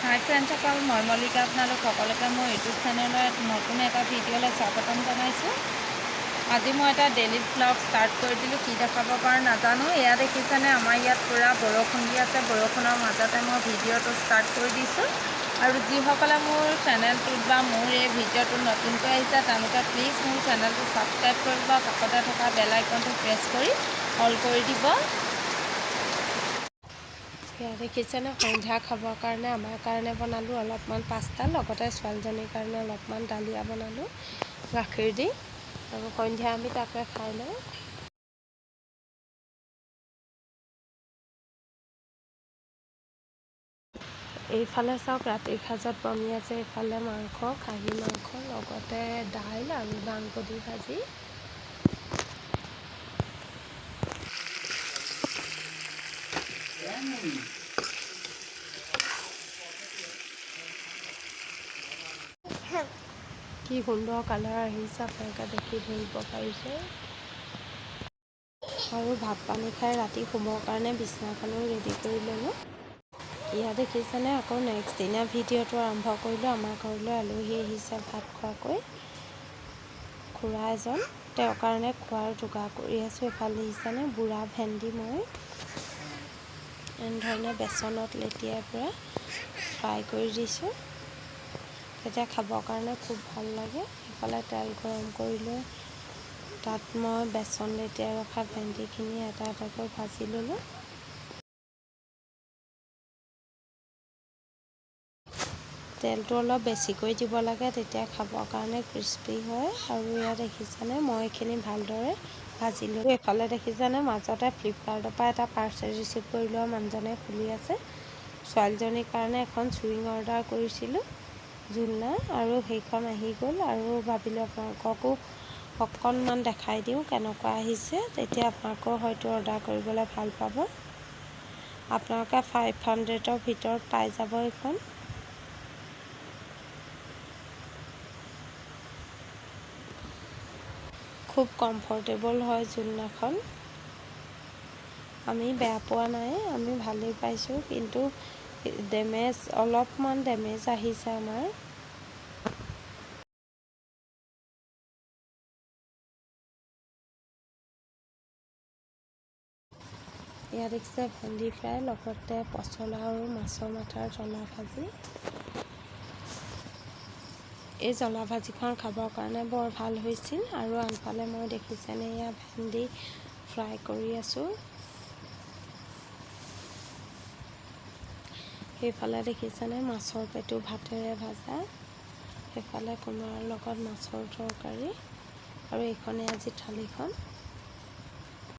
হাই ফ্ৰেণ্ডসকল, মই মল্লিকা আপোনালোক সকলোকে মোৰ ইউটিউব চেনেলত নতুন এটা ভিডিঅ'লৈ স্বাগতম জনাইছোঁ। আজি মই এটা ডেইলি ব্লগ ষ্টাৰ্ট কৰি দিলোঁ। কি দেখাব পাৰোঁ নাজানো। এয়া দেখিছেনে, আমাৰ ইয়াত পূৰা বৰষুণ দি আছে। বৰষুণৰ মাজতে মই ভিডিঅ'টো ষ্টাৰ্ট কৰি দিছোঁ। আৰু যিসকলে মোৰ চেনেলটোত বা মোৰ এই ভিডিঅ'টো নতুনকৈ আহিছে, তেওঁলোকে প্লিজ মোৰ চেনেলটো ছাবস্ক্ৰাইব কৰিব, কাষতে থকা বেল আইকনটো প্ৰেছ কৰি অল কৰি দিব। এয়া দেখিছেনে, সন্ধ্যা খাবৰ কাৰণে আমাৰ কাৰণে বনালোঁ অলপমান পাস্তা, লগতে ছোৱালীজনীৰ কাৰণে অলপমান দালিয়া বনালোঁ গাখীৰ দি, আৰু সন্ধ্যা আমি তাকে খাই লওঁ। এইফালে চাওক, ৰাতিৰ সাজত বনি আছে এইফালে মাংস, খাহী মাংস, লগতে দাইল আৰু দাংবডি ভাজি। কি সুন্দৰ কালাৰ আহিছে, আপোনালোকে দেখি ধৰিব পাৰিছে। আৰু ভাত পানী খাই ৰাতি শুবৰ কাৰণে বিছনাখনো ৰেডি কৰি ল'লোঁ। ইয়াত দেখিছেনে, আকৌ নেক্সট দিনা ভিডিঅ'টো আৰম্ভ কৰিলোঁ। আমাৰ ঘৰলৈ আলহী আহিছে ভাত খোৱাকৈ, খুৰা এজন, তেওঁৰ কাৰণে খোৱাৰ যোগাৰ কৰি আছোঁ। এফালে দেখিছেনে, বুঢ়া ভেন্দি মই এনেধৰণে বেচনত লেটিয়াই পূৰা ফ্ৰাই কৰি দিছোঁ, তেতিয়া খাবৰ কাৰণে খুব ভাল লাগে। ইফালে তেল গৰম কৰি লৈ তাত মই বেচন লেটিয়াই ৰখা ভেন্দিখিনি এটা এটাকৈ ভাজি ল'লোঁ। তেলটো অলপ বেছিকৈ দিব লাগে, তেতিয়া খাবৰ কাৰণে ক্ৰিস্পি হয়। আৰু ইয়াত দেখিছেনে, মই এইখিনি ভালদৰে ভাজি ল'লোঁ। এইফালে দেখিছেনে, মাজতে ফ্লিপকাৰ্টৰ পৰা এটা পাৰ্চেল ৰিচিভ কৰি লোৱা মানুহজনে খুলি আছে। ছোৱালীজনীৰ কাৰণে এখন চুইং অৰ্ডাৰ কৰিছিলোঁ, ঝুলনা, আৰু সেইখন আহি গ'ল। আৰু ভাবিলোঁ আপোনালোককো অকণমান দেখাই দিওঁ কেনেকুৱা আহিছে, তেতিয়া আপোনালোকেও হয়তো অৰ্ডাৰ কৰিবলৈ ভাল পাব। আপোনালোকে 500ৰ ভিতৰত পাই যাব এইখন। খুব কমফৰ্টেবল হয় ঝুলনাখন, আমি বেয়া পোৱা নাই, আমি ভালেই পাইছোঁ। কিন্তু অলপমান ডেমেজ আহিছে আমাৰ। ইয়াত দেখিছে ভেন্দি ফ্ৰাই, লগতে পচলা আৰু মাছৰ মাথাৰ জ্বলা ভাজি। এই জ্বলা ভাজিখন খাবৰ কাৰণে বৰ ভাল হৈছিল। আৰু আনফালে মই দেখিছেনে, এয়া ভেন্দি ফ্ৰাই কৰি আছোঁ। সেইফালে দেখিছেনে, মাছৰ পেটু ভাতেৰে ভাজা, সেইফালে কোমোৰাৰ লগত মাছৰ তৰকাৰী, আৰু এইখনেই আজি থালিখন।